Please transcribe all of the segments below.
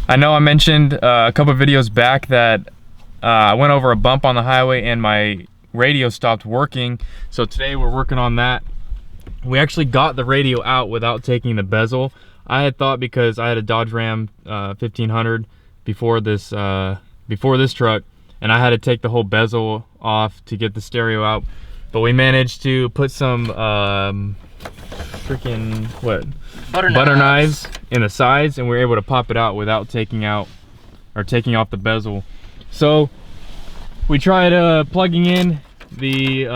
I know I mentioned a couple of videos back that I went over a bump on the highway and my radio stopped working. So today we're working on that. We actually got the radio out without taking the bezel. I had thought because I had a Dodge Ram 1500 before this truck, and I had to take the whole bezel off to get the stereo out. But we managed to put some freaking butter knives in the sides, and we were able to pop it out without taking off the bezel. So we tried plugging in the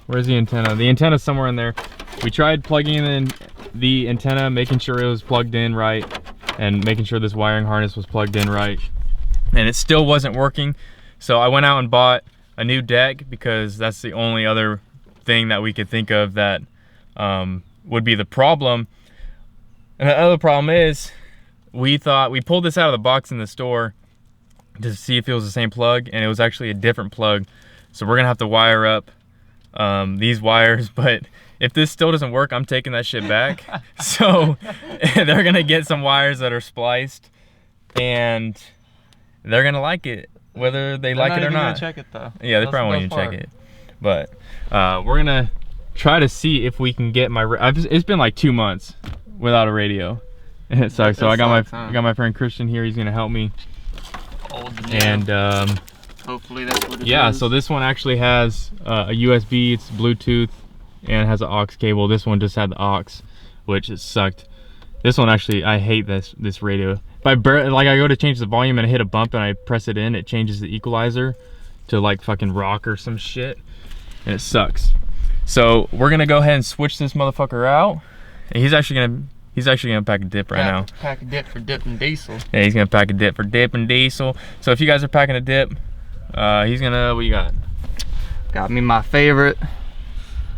where's the antenna? The antenna's somewhere in there. We tried plugging in the antenna, making sure it was plugged in right, and making sure this wiring harness was plugged in right, and it still wasn't working. So I went out and bought a new deck, because that's the only other thing that we could think of that would be the problem. And the other problem is, we pulled this out of the box in the store to see if it was the same plug, and it was actually a different plug. So we're gonna have to wire up these wires, but if this still doesn't work, I'm taking that shit back. So they're gonna get some wires that are spliced, and they're gonna like it, whether they like it or not. They're not gonna check it though. Yeah, they probably won't even check it. But we're gonna try to see if we can get my. It's been like 2 months without a radio, and it sucks. So I got my friend Christian here. He's gonna help me. And hopefully that's what it is. Yeah. So this one actually has a USB. It's Bluetooth, and it has an aux cable. This one just had the aux, which it sucked. This one actually, I hate this radio. If I go to change the volume and I hit a bump and I press it in, it changes the equalizer to like fucking rock or some shit, and it sucks. So we're gonna go ahead and switch this motherfucker out. And he's actually gonna pack a dip right now. Pack a dip for dip and diesel. Yeah, he's gonna pack a dip for dip and diesel. So if you guys are packing a dip, he's gonna, what you got? Got me my favorite.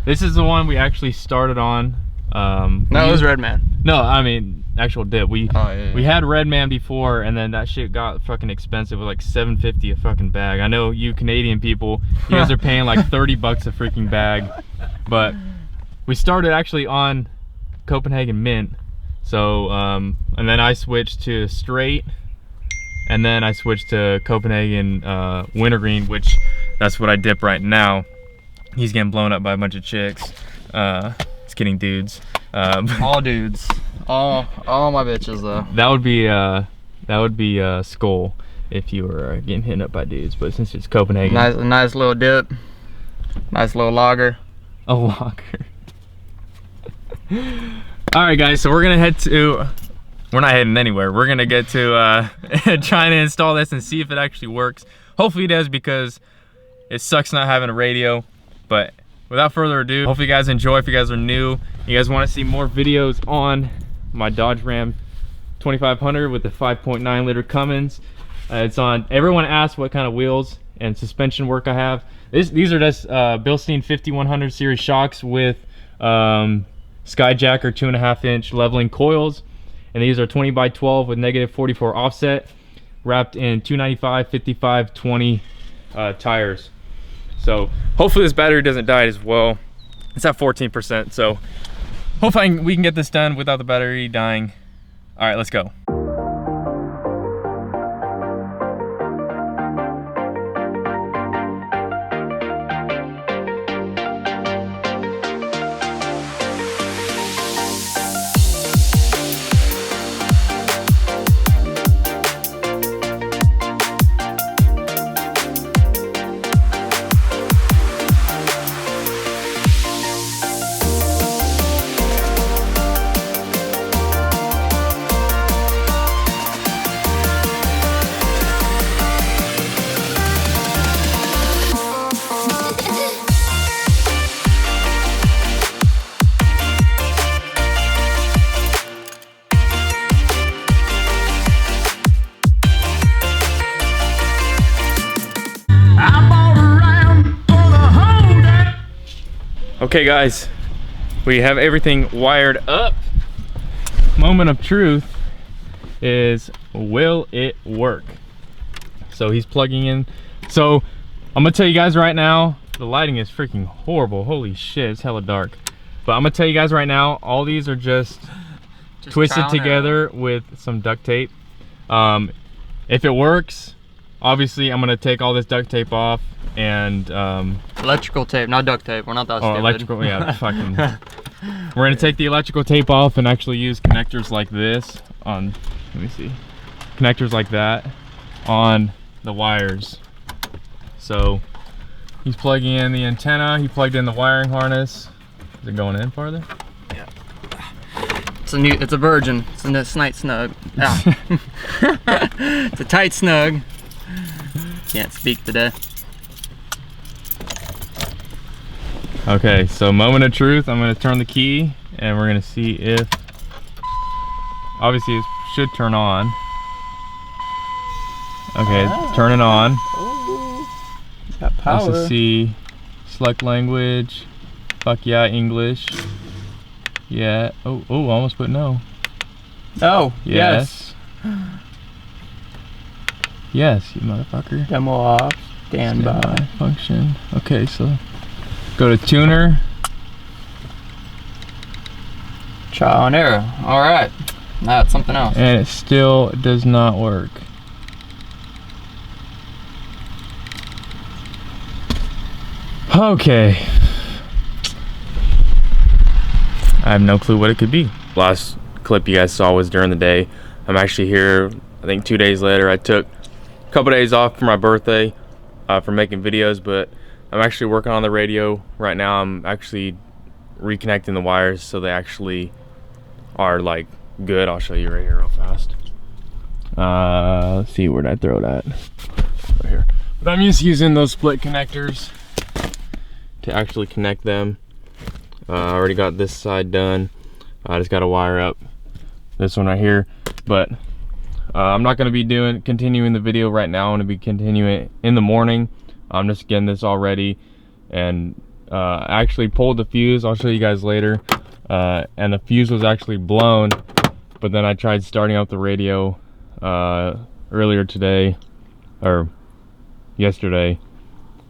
This is the one we actually started on. No, it was Redman. No, I mean actual dip. We had Redman before, and then that shit got fucking expensive. It was like $7.50 a fucking bag. I know you Canadian people, you guys are paying like 30 bucks a freaking bag. But we started actually on Copenhagen Mint. So and then I switched to straight, and then I switched to Copenhagen Wintergreen, which that's what I dip right now. He's getting blown up by a bunch of chicks. Just kidding, dudes. All dudes. All my bitches though. That would be Skull if you were getting hit up by dudes, but since it's Copenhagen. Nice little dip. Nice little lager. A lager. All right, guys. So we're gonna head to. We're not heading anywhere. We're gonna get to trying to install this and see if it actually works. Hopefully it does, because it sucks not having a radio. But without further ado, hopefully you guys enjoy. If you guys are new, you guys want to see more videos on my Dodge Ram 2500 with the 5.9 liter Cummins. It's on. Everyone asks what kind of wheels and suspension work I have. These are just Bilstein 5100 series shocks with Skyjacker 2.5 inch leveling coils, and these are 20x12 with -44 offset, wrapped in 295 55 20 tires. So hopefully this battery doesn't die as well. It's at 14%, so hopefully we can get this done without the battery dying. All right, let's go. Okay guys, we have everything wired up. Moment of truth is, will it work? So he's plugging in. So I'm gonna tell you guys right now, the lighting is freaking horrible. Holy shit, it's hella dark. But I'm gonna tell you guys right now, all these are just twist it together with some duct tape. If it works, obviously I'm gonna take all this duct tape off and electrical tape, not duct tape. We're not that stupid. Electrical, yeah, fucking. We're gonna take the electrical tape off and actually use connectors like this on. Let me see, connectors like that on the wires. So he's plugging in the antenna. He plugged in the wiring harness. Is it going in farther? Yeah. It's a virgin. It's a nice snug. Ah. It's a tight snug. Can't speak today. Okay, so moment of truth. I'm gonna turn the key and we're gonna see if, obviously it should turn on. Okay, it's turning on. Oh, it's got power. Let's see, select language. Fuck yeah, English. Yeah. Oh, almost put no. Oh, yes. Yes, you motherfucker. Demo off. Standby. Function. Okay, so go to tuner. Trial and error. All right. Now it's something else. And it still does not work. Okay. I have no clue what it could be. Last clip you guys saw was during the day. I'm actually here, I think 2 days later. I took a couple days off for my birthday for making videos, but I'm actually working on the radio right now. I'm actually reconnecting the wires so they actually are like good. I'll show you right here real fast. Let's see, where'd I throw that? Right here. But I'm just using those split connectors to actually connect them. I already got this side done. I just got to wire up this one right here, but I'm not going to be continuing the video right now. I'm going to be continuing it in the morning. I'm just getting this all ready, and I actually pulled the fuse. I'll show you guys later. And the fuse was actually blown, but then I tried starting up the radio earlier today, or yesterday,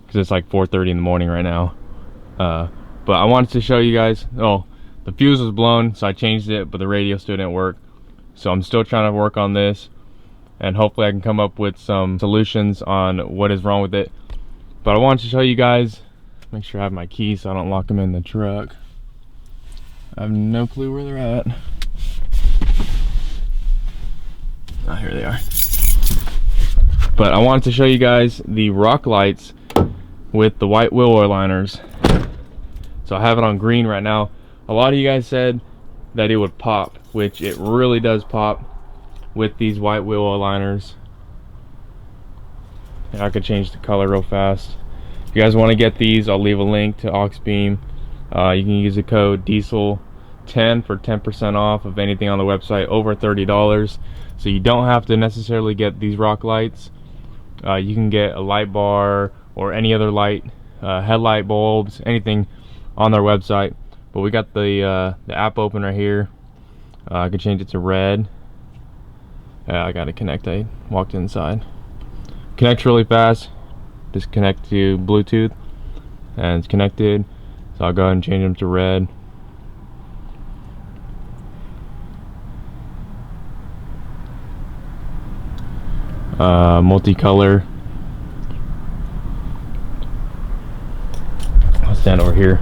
because it's like 4:30 in the morning right now. But I wanted to show you guys, the fuse was blown, so I changed it, but the radio still didn't work. So I'm still trying to work on this, and hopefully I can come up with some solutions on what is wrong with it. But I wanted to show you guys, make sure I have my keys so I don't lock them in the truck. I have no clue where they're at. Oh, here they are. But I wanted to show you guys the rock lights with the white wheel oil liners. So I have it on green right now. A lot of you guys said that it would pop, which it really does pop with these white wheel oil liners. And I could change the color real fast. If you guys want to get these, I'll leave a link to Oxbeam. You can use the code diesel10 for 10% off of anything on the website over $30. So you don't have to necessarily get these rock lights. You can get a light bar or any other light, headlight bulbs, anything on their website. But we got the app open right here. I can change it to red. I got to connect. I walked inside. Connects really fast. Just connect to Bluetooth, and it's connected. So I'll go ahead and change them to red. Multicolor. I'll stand over here.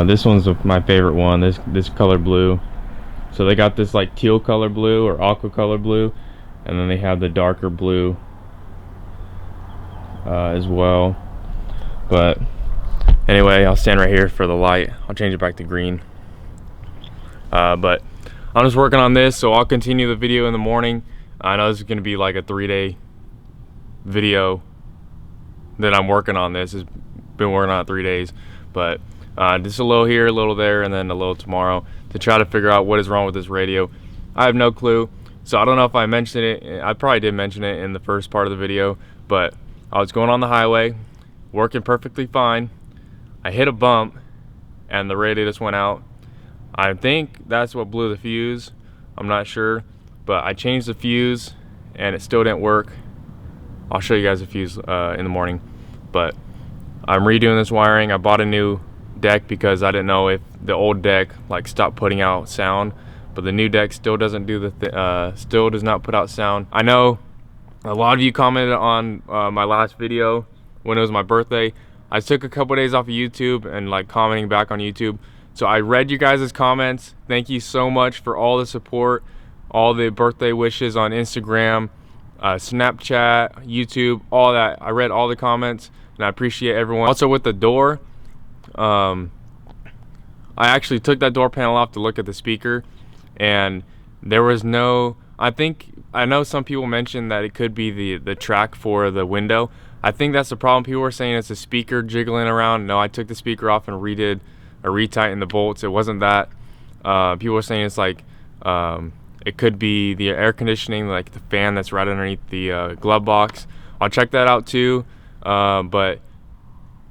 This one's my favorite one. This color blue. So they got this like teal color blue or aqua color blue, and then they have the darker blue as well. But anyway, I'll stand right here for the light. I'll change it back to green. But I'm just working on this, so I'll continue the video in the morning. I know this is going to be like a 3-day video that I'm working on this. It's been working on it 3 days, but just a little here, a little there, and then a little tomorrow to try to figure out what is wrong with this radio. I have no clue, so I don't know if I mentioned it. I probably did mention it in the first part of the video, but I was going on the highway, working perfectly fine. I hit a bump, and the radio just went out. I think that's what blew the fuse. I'm not sure, but I changed the fuse, and it still didn't work. I'll show you guys the fuse in the morning, but I'm redoing this wiring. I bought a new deck because I didn't know if the old deck like stopped putting out sound, but the new deck still doesn't do still does not put out sound. I know a lot of you commented on my last video when it was my birthday. I took a couple days off of YouTube and like commenting back on YouTube, so I read you guys' comments. Thank you so much for all the support, all the birthday wishes on Instagram, Snapchat, YouTube, all that. I read all the comments and I appreciate everyone. Also with the door, I actually took that door panel off to look at the speaker, and there was no, I know some people mentioned that it could be the track for the window. I think that's the problem. People were saying it's a speaker jiggling around. No, I took the speaker off and retightened the bolts. It wasn't that. People were saying it's like it could be the air conditioning, like the fan that's right underneath the glove box. I'll check that out too. But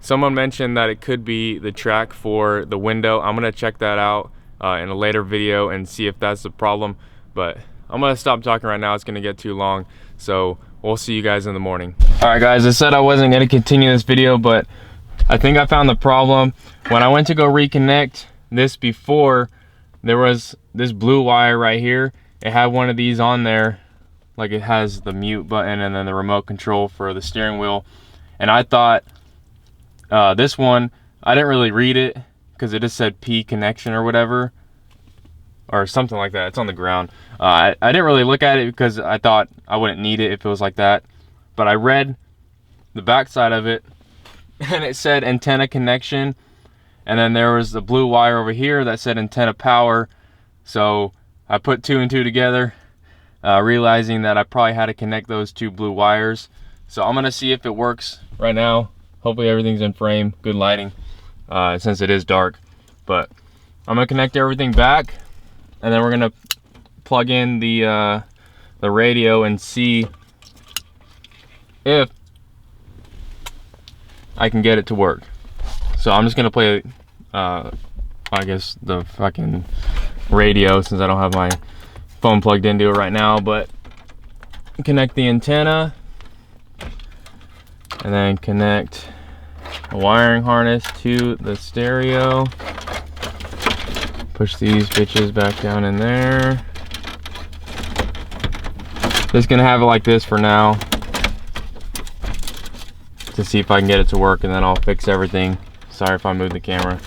someone mentioned that it could be the track for the window. I'm gonna check that out in a later video and see if that's the problem. But I'm gonna stop talking right now. It's gonna get too long. So we'll see you guys in the morning. All right, guys. I said I wasn't gonna continue this video, but I think I found the problem. When I went to go reconnect this before, there was this blue wire right here. It had one of these on there, like it has the mute button and then the remote control for the steering wheel. And I thought this one, I didn't really read it because it just said P connection or whatever, or something like that. It's on the ground. I didn't really look at it because I thought I wouldn't need it if it was like that. But I read the back side of it and it said antenna connection. And then there was the blue wire over here that said antenna power. So I put 2 and 2 together, realizing that I probably had to connect those 2 blue wires. So I'm gonna see if it works right now. Hopefully everything's in frame, good lighting, since it is dark. But I'm gonna connect everything back, and then we're gonna plug in the radio and see if I can get it to work. So I'm just gonna play, I guess, the fucking radio since I don't have my phone plugged into it right now. But connect the antenna, and then connect a wiring harness to the stereo. Push these bitches back down in there. Just gonna have it like this for now to see if I can get it to work, and then I'll fix everything. Sorry if I moved the camera.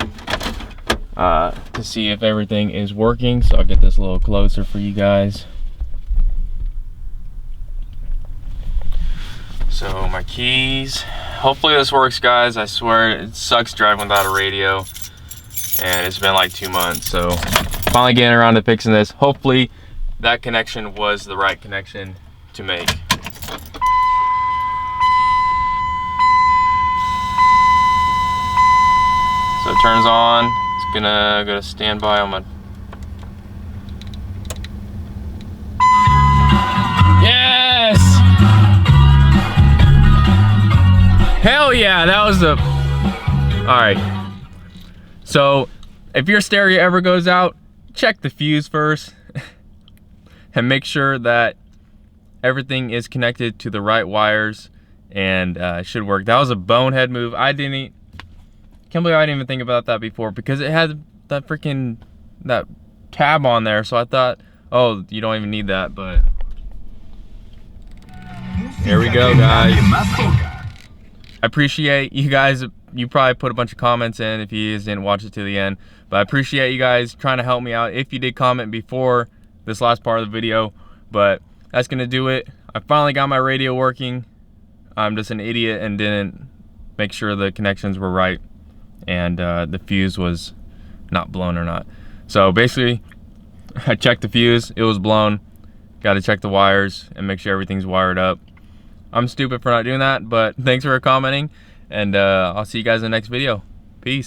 To see if everything is working. So I'll get this a little closer for you guys. So my keys. Hopefully this works, guys. I swear it sucks driving without a radio, and it's been like 2 months. So finally getting around to fixing this. Hopefully that connection was the right connection to make. So it turns on. It's gonna go to standby on my. Yes! Hell yeah, that was the. Alright. So if your stereo ever goes out, check the fuse first and make sure that everything is connected to the right wires, and it should work. That was a bonehead move. Can't believe I didn't even think about that before, because it had that freaking tab on there. So I thought, oh, you don't even need that, but here we go, guys. I appreciate you guys. You probably put a bunch of comments in if you guys didn't watch it to the end, but I appreciate you guys trying to help me out if you did comment before this last part of the video. But that's gonna do it. I finally got my radio working. I'm just an idiot and didn't make sure the connections were right, and the fuse was not blown or not. So basically, I checked the fuse, it was blown. Got to check the wires and make sure everything's wired up. I'm stupid for not doing that, but thanks for commenting, and I'll see you guys in the next video. Peace.